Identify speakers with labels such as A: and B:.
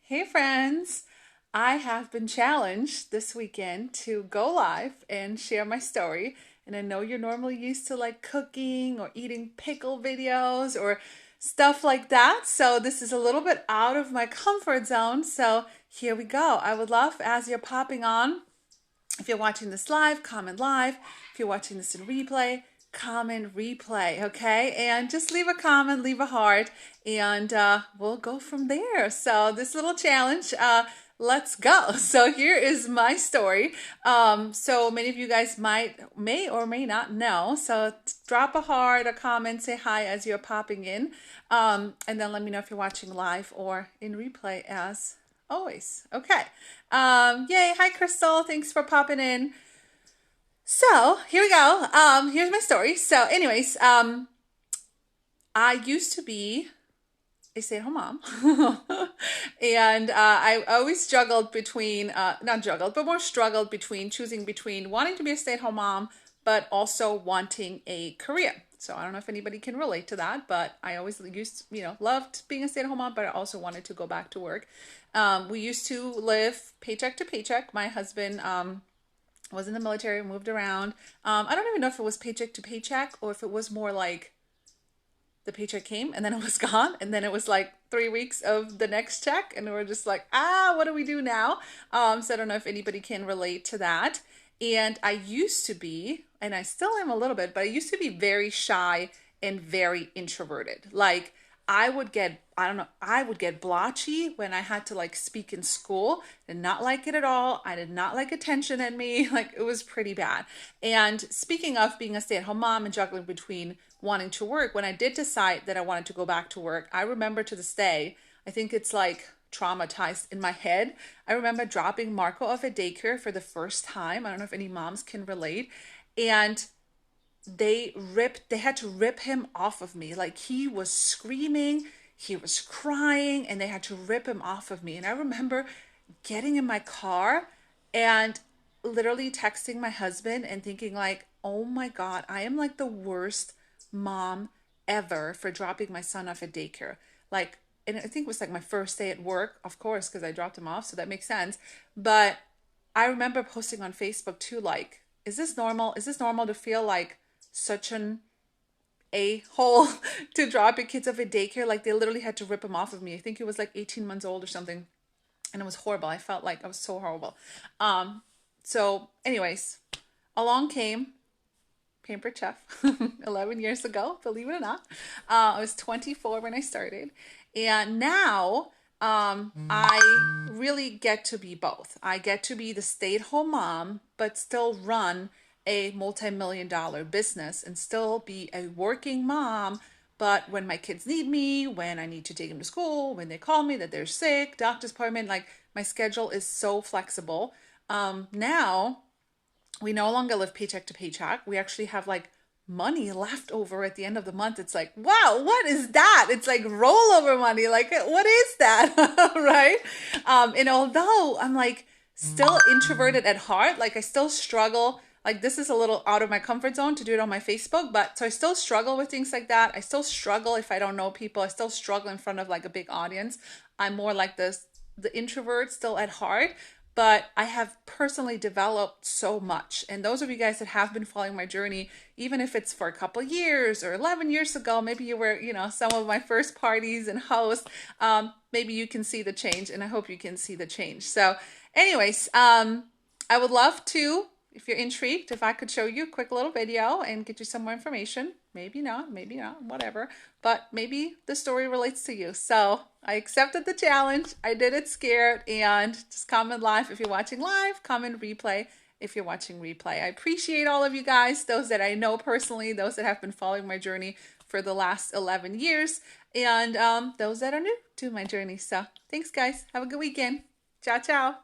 A: Hey friends, I have been challenged this weekend to go live and share my story. And I know you're normally used to like cooking or eating pickle videos or stuff like that. So this is a little bit out of my comfort zone. So here we go. I would love as you're popping on, if you're watching this live, comment live. If you're watching this in replay, comment replay, okay? And just leave a comment, leave a heart, and we'll go from there. So this little challenge, let's go. So here is my story. So many of you guys may or may not know. So drop a heart, a comment, say hi as you're popping in, and then let me know if you're watching live or in replay as always. Okay. Yay. Hi, Crystal. Thanks for popping in. So here we go. Here's my story. So anyways, I used to be a stay-at-home mom. And I always struggled between, not juggled, but more struggled between choosing between wanting to be a stay-at-home mom, but also wanting a career. So I don't know if anybody can relate to that, but I always loved being a stay-at-home mom, but I also wanted to go back to work. We used to live paycheck to paycheck. My husband was in the military, moved around. I don't even know if it was paycheck to paycheck or if it was more like the paycheck came and then it was gone. And then it was like 3 weeks of the next check. And we were just like, what do we do now? So I don't know if anybody can relate to that. And I used to be, and I still am a little bit, but I used to be very shy and very introverted. Like I would get blotchy when I had to like speak in school. Did not like it at all. I did not like attention in me. Like it was pretty bad. And speaking of being a stay-at-home mom and juggling between wanting to work, when I did decide that I wanted to go back to work, I remember to this day, I think it's like traumatized in my head. I remember dropping Marco off at daycare for the first time. I don't know if any moms can relate. And they had to rip him off of me. Like he was screaming, he was crying, and they had to rip him off of me. And I remember getting in my car and literally texting my husband and thinking like, oh my God, I am like the worst mom ever for dropping my son off at daycare. Like, and I think it was like my first day at work, of course, because I dropped him off, so that makes sense. But I remember posting on Facebook too, like, is this normal? Is this normal to feel like such an a-hole to drop your kids off at daycare? Like they literally had to rip him off of me. I think he was like 18 months old or something. And it was horrible. I felt like I was so horrible. So anyways, along came Pampered Chef 11 years ago, believe it or not. I was 24 when I started. And now I really get to be both. I get to be the stay-at-home mom, but still run a multi-million-dollar business and still be a working mom. But when my kids need me, when I need to take them to school, when they call me that they're sick, doctor's appointment, like my schedule is so flexible. Now we no longer live paycheck to paycheck. We actually have like money left over at the end of the month. It's like, wow, what is that? It's like rollover money. Like, what is that? Right? And although I'm like still introverted at heart, like I still struggle. Like this is a little out of my comfort zone to do it on my Facebook, but so I still struggle with things like that. I still struggle if I don't know people. I still struggle in front of like a big audience. I'm more like the introvert still at heart, but I have personally developed so much. And those of you guys that have been following my journey, even if it's for a couple of years or 11 years ago, maybe you were, some of my first parties and hosts, maybe you can see the change, and I hope you can see the change. So anyways, I would love to, if you're intrigued, if I could show you a quick little video and get you some more information. Maybe not, whatever. But maybe the story relates to you. So I accepted the challenge. I did it scared. And just comment live if you're watching live. Comment replay if you're watching replay. I appreciate all of you guys, those that I know personally, those that have been following my journey for the last 11 years, and those that are new to my journey. So thanks, guys. Have a good weekend. Ciao, ciao.